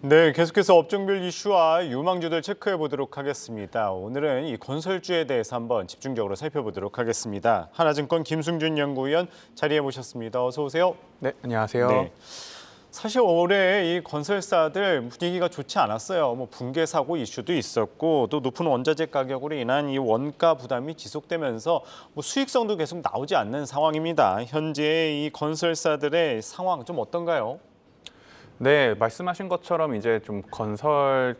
네, 계속해서 업종별 이슈와 유망주들 체크해 보도록 하겠습니다. 오늘은 이 건설주에 대해서 한번 집중적으로 살펴보도록 하겠습니다. 하나증권 김승준 연구위원 자리해 모셨습니다. 어서 오세요. 네, 안녕하세요. 네. 사실 올해 이 건설사들 분위기가 좋지 않았어요. 뭐 붕괴 사고 이슈도 있었고 또 높은 원자재 가격으로 인한 이 원가 부담이 지속되면서 뭐 수익성도 계속 나오지 않는 상황입니다. 현재 이 건설사들의 상황 좀 어떤가요? 네, 말씀하신 것처럼 이제 좀 건설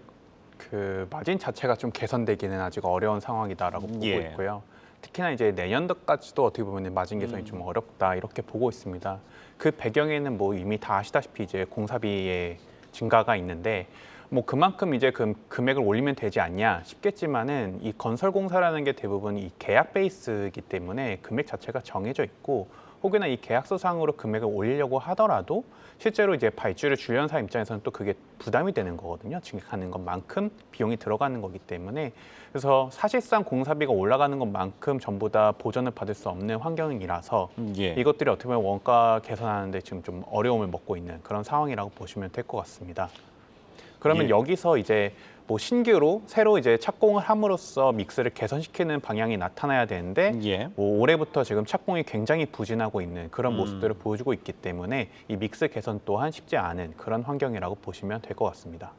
마진 자체가 좀 개선되기는 아직 어려운 상황이다라고 보고 예. 있고요. 특히나 이제 내년도까지도 어떻게 보면 마진 개선이 좀 어렵다 이렇게 보고 있습니다. 그 배경에는 뭐 이미 다 아시다시피 이제 공사비의 증가가 있는데 뭐 그만큼 이제 금액을 올리면 되지 않냐 싶겠지만은 이 건설 공사라는 게 대부분 이 계약 베이스이기 때문에 금액 자체가 정해져 있고 혹여나 이 계약서상으로 금액을 올리려고 하더라도 실제로 이제 발주를 주련사 입장에서는 또 그게 부담이 되는 거거든요. 증액하는 것만큼 비용이 들어가는 거기 때문에 그래서 사실상 공사비가 올라가는 것만큼 전부 다 보전을 받을 수 없는 환경이라서 예. 이것들이 어떻게 보면 원가 개선하는 데 지금 좀 어려움을 먹고 있는 그런 상황이라고 보시면 될 것 같습니다. 그러면 예. 여기서 이제 뭐 신규로 새로 이제 착공을 함으로써 믹스를 개선시키는 방향이 나타나야 되는데 예. 뭐 올해부터 지금 착공이 굉장히 부진하고 있는 그런 모습들을 보여주고 있기 때문에 이 믹스 개선 또한 쉽지 않은 그런 환경이라고 보시면 될 것 같습니다.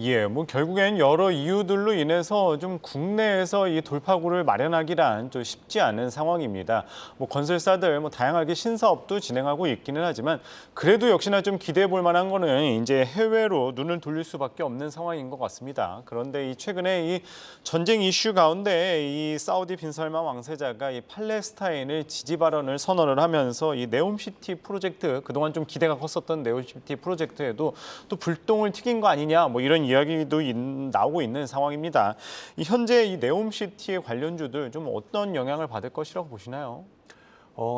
예, 뭐 결국엔 여러 이유들로 인해서 좀 국내에서 이 돌파구를 마련하기란 좀 쉽지 않은 상황입니다. 뭐 건설사들 뭐 다양하게 신사업도 진행하고 있기는 하지만 그래도 역시나 좀 기대해 볼 만한 거는 이제 해외로 눈을 돌릴 수밖에 없는 상황인 것 같습니다. 그런데 이 최근에 이 전쟁 이슈 가운데 이 사우디 빈살만 왕세자가 이 팔레스타인을 지지 발언을 선언을 하면서 이 네옴시티 프로젝트 그동안 좀 기대가 컸었던 네옴시티 프로젝트에도 또 불똥을 튀긴 거 아니냐 뭐 이런 이야기도 나오고 있는 상황입니다. 현재 이 네옴시티의 관련주들 좀 어떤 영향을 받을 것이라고 보시나요?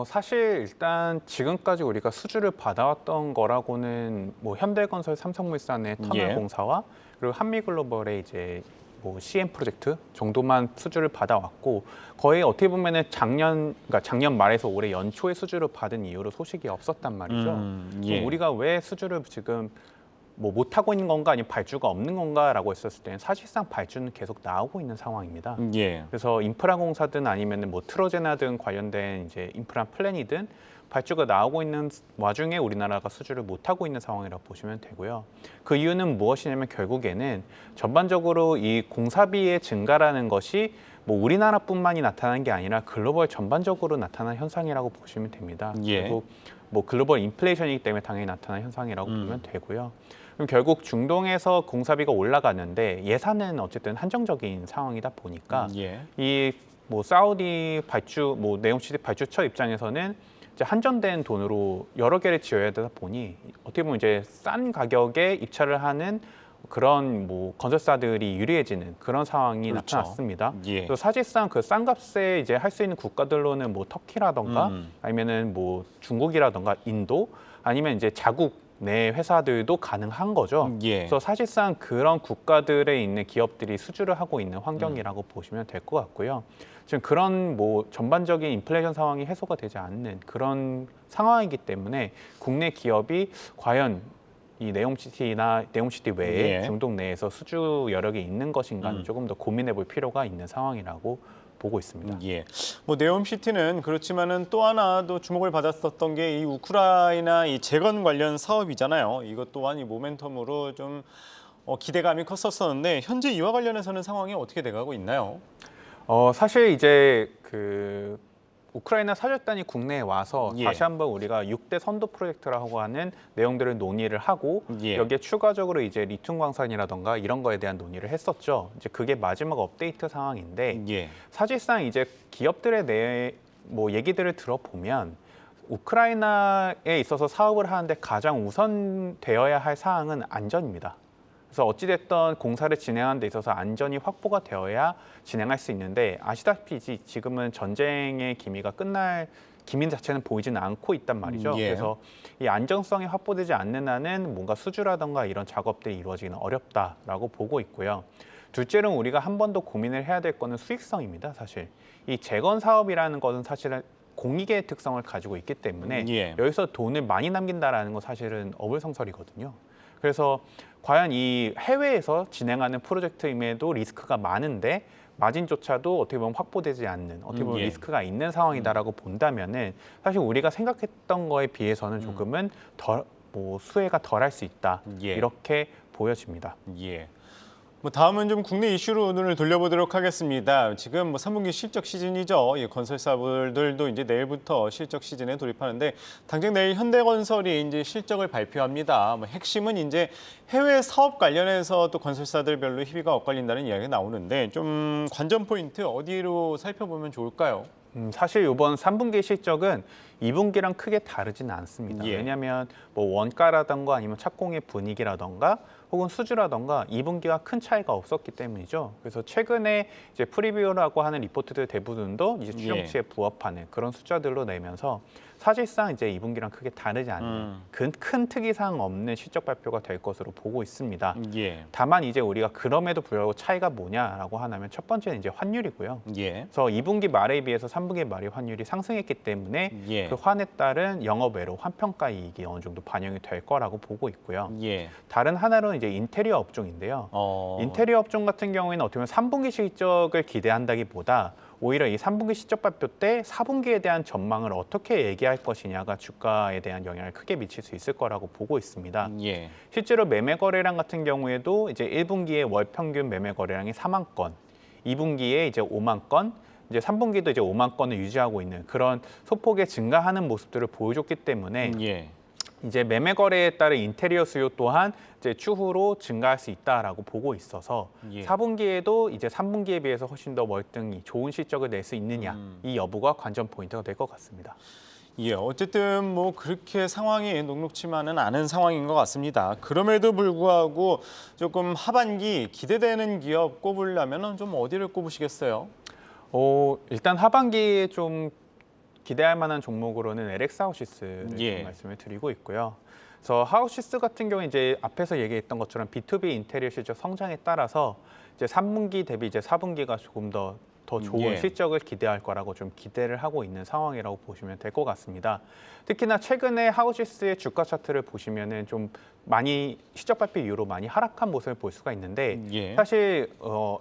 사실 일단 지금까지 우리가 수주를 받아왔던 거라고는 뭐 현대건설, 삼성물산의 터널 예. 공사와 그리고 한미글로벌의 이제 뭐 CM 프로젝트 정도만 수주를 받아왔고 거의 어떻게 보면은 그러니까 작년 말에서 올해 연초에 수주를 받은 이후로 소식이 없었단 말이죠. 예. 그럼 우리가 왜 수주를 지금 뭐 못하고 있는 건가 아니면 발주가 없는 건가라고 했었을 때는 사실상 발주는 계속 나오고 있는 상황입니다. 예. 그래서 인프라 공사든 아니면 뭐 트로제나든 관련된 이제 인프라 플랜이든 발주가 나오고 있는 와중에 우리나라가 수주를 못하고 있는 상황이라고 보시면 되고요. 그 이유는 무엇이냐면 결국에는 전반적으로 이 공사비의 증가라는 것이 뭐 우리나라뿐만이 나타나는 게 아니라 글로벌 전반적으로 나타난 현상이라고 보시면 됩니다. 예. 그리고 뭐 글로벌 인플레이션이기 때문에 당연히 나타난 현상이라고 보면 되고요. 그럼 결국 중동에서 공사비가 올라가는데 예산은 어쨌든 한정적인 상황이다 보니까 예. 이 뭐 사우디 발주, 뭐 네옴시티 발주처 입장에서는 이제 한정된 돈으로 여러 개를 지어야 되다 보니 어떻게 보면 이제 싼 가격에 입찰을 하는 그런 뭐 건설사들이 유리해지는 그런 상황이 그렇죠. 나타났습니다. 예. 그래서 사실상 그 싼 값에 이제 할 수 있는 국가들로는 뭐 터키라던가 아니면은 뭐 중국이라던가 인도 아니면 이제 자국 내 회사들도 가능한 거죠. 예. 그래서 사실상 그런 국가들에 있는 기업들이 수주를 하고 있는 환경이라고 보시면 될 것 같고요. 지금 그런 뭐 전반적인 인플레이션 상황이 해소가 되지 않는 그런 상황이기 때문에 국내 기업이 과연 이 네옴시티 외에 예. 중동 내에서 수주 여력이 있는 것인가는 조금 더 고민해 볼 필요가 있는 상황이라고 보고 있습니다. 예. 뭐 네옴시티는 그렇지만은 또 하나 도 주목을 받았었던 게 이 우크라이나 이 재건 관련 사업이잖아요. 이것 또한 이 모멘텀으로 좀 기대감이 컸었었는데 현재 이와 관련해서는 상황이 어떻게 돼가고 있나요? 사실 이제 우크라이나 사절단이 국내에 와서 예. 다시 한번 우리가 6대 선도 프로젝트라고 하는 내용들을 논의를 하고 예. 여기에 추가적으로 이제 리튬 광산이라던가 이런 거에 대한 논의를 했었죠. 이제 그게 마지막 업데이트 상황인데 예. 사실상 이제 기업들에 대해 뭐 얘기들을 들어보면 우크라이나에 있어서 사업을 하는데 가장 우선되어야 할 사항은 안전입니다. 그래서 어찌됐든 공사를 진행하는 데 있어서 안전이 확보가 되어야 진행할 수 있는데 아시다시피 지금은 전쟁의 기미가 끝날 기미 자체는 보이지는 않고 있단 말이죠. 예. 그래서 이 안정성이 확보되지 않는 한은 뭔가 수주라던가 이런 작업들이 이루어지기는 어렵다라고 보고 있고요. 둘째로는 우리가 한 번 더 고민을 해야 될 거는 수익성입니다. 사실 이 재건 사업이라는 것은 사실은 공익의 특성을 가지고 있기 때문에 예. 여기서 돈을 많이 남긴다라는 건 사실은 어불성설이거든요. 그래서 과연 이 해외에서 진행하는 프로젝트임에도 리스크가 많은데 마진조차도 어떻게 보면 확보되지 않는 어떻게 보면 예. 리스크가 있는 상황이다라고 본다면은 사실 우리가 생각했던 거에 비해서는 조금은 덜 수혜가 덜할 수 있다 예. 이렇게 보여집니다. 예. 뭐 다음은 좀 국내 이슈로 눈을 돌려보도록 하겠습니다. 지금 뭐 3분기 실적 시즌이죠. 건설사들도 이제 내일부터 실적 시즌에 돌입하는데 당장 내일 현대건설이 이제 실적을 발표합니다. 뭐 핵심은 이제 해외 사업 관련해서 또 건설사들별로 희비가 엇갈린다는 이야기가 나오는데 좀 관전 포인트 어디로 살펴보면 좋을까요? 사실 이번 3분기 실적은 2분기랑 크게 다르지는 않습니다. 예. 왜냐하면 뭐 원가라던가 아니면 착공의 분위기라던가 혹은 수주라던가 2분기와 큰 차이가 없었기 때문이죠. 그래서 최근에 이제 프리뷰라고 하는 리포트들 대부분도 이제 추정치에 부합하는 그런 숫자들로 내면서 사실상 이제 2분기랑 크게 다르지 않는 큰 특이사항 없는 실적 발표가 될 것으로 보고 있습니다. 예. 다만 이제 우리가 그럼에도 불구하고 차이가 뭐냐라고 하면 첫 번째는 이제 환율이고요. 예. 그래서 2분기 말에 비해서 3분기 말에 환율이 상승했기 때문에 예. 그 환에 따른 영업외로 환평가 이익이 어느 정도 반영이 될 거라고 보고 있고요. 예. 다른 하나로는 이제 인테리어 업종인데요. 인테리어 업종 같은 경우에는 어떻게 보면 3분기 실적을 기대한다기보다 오히려 이 3분기 실적 발표 때 4분기에 대한 전망을 어떻게 얘기할 것이냐가 주가에 대한 영향을 크게 미칠 수 있을 거라고 보고 있습니다. 예. 실제로 매매 거래량 같은 경우에도 이제 1분기에 월 평균 매매 거래량이 4만 건, 2분기에 이제 5만 건, 이제 3분기도 이제 5만 건을 유지하고 있는 그런 소폭의 증가하는 모습들을 보여줬기 때문에 예. 이제 매매 거래에 따른 인테리어 수요 또한 이제 추후로 증가할 수 있다라고 보고 있어서 예. 4분기에도 이제 3분기에 비해서 훨씬 더 월등히 좋은 실적을 낼 수 있느냐 이 여부가 관전 포인트가 될 것 같습니다. 예, 어쨌든 뭐 그렇게 상황이 녹록치만은 않은 상황인 것 같습니다. 그럼에도 불구하고 조금 하반기 기대되는 기업 꼽으려면 좀 어디를 꼽으시겠어요? 일단 하반기에 좀 기대할 만한 종목으로는 LX 하우시스를 예. 좀 말씀을 드리고 있고요. 그래서 하우시스 같은 경우 이제 앞에서 얘기했던 것처럼 B2B 인테리어 실적 성장에 따라서 이제 3분기 대비 이제 4분기가 조금 더 좋은 예. 실적을 기대할 거라고 좀 기대를 하고 있는 상황이라고 보시면 될 것 같습니다. 특히나 최근에 하우시스의 주가 차트를 보시면은 좀 많이 실적 발표 이후로 많이 하락한 모습을 볼 수가 있는데 예. 사실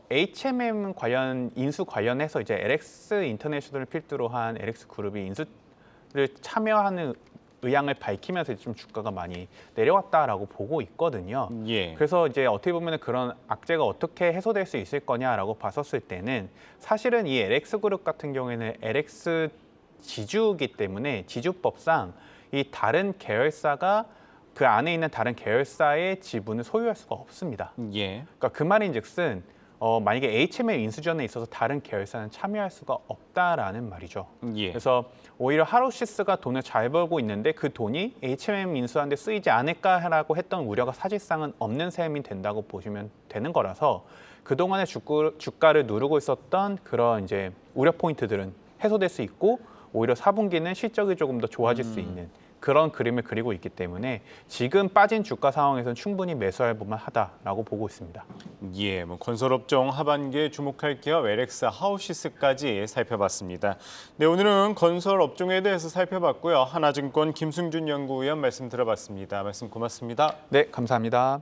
HMM 관련 인수 관련해서 이제 LX 인터내셔널을 필두로 한 LX 그룹이 인수를 참여하는 의향을 밝히면서 좀 주가가 많이 내려왔다라고 보고 있거든요. 예. 그래서 이제 어떻게 보면 그런 악재가 어떻게 해소될 수 있을 거냐라고 봤었을 때는 사실은 이 LX 그룹 같은 경우에는 LX 지주이기 때문에 지주법상 이 다른 계열사가 그 안에 있는 다른 계열사의 지분을 소유할 수가 없습니다. 예. 그러니까 그 말인즉슨 만약에 HMM 인수전에 있어서 다른 계열사는 참여할 수가 없다라는 말이죠. 예. 그래서 오히려 하우시스가 돈을 잘 벌고 있는데 그 돈이 HMM 인수하는 데 쓰이지 않을까라고 했던 우려가 사실상은 없는 셈이 된다고 보시면 되는 거라서 그동안의 주가를 누르고 있었던 그런 이제 우려 포인트들은 해소될 수 있고 오히려 4분기는 실적이 조금 더 좋아질 수 있는 그런 그림을 그리고 있기 때문에 지금 빠진 주가 상황에서는 충분히 매수할 만하다라고 보고 있습니다. 예, 뭐 건설업종 하반기에 주목할 기업 LX 하우시스까지 살펴봤습니다. 네, 오늘은 건설업종에 대해서 살펴봤고요. 하나증권 김승준 연구위원 말씀 들어봤습니다. 말씀 고맙습니다. 네, 감사합니다.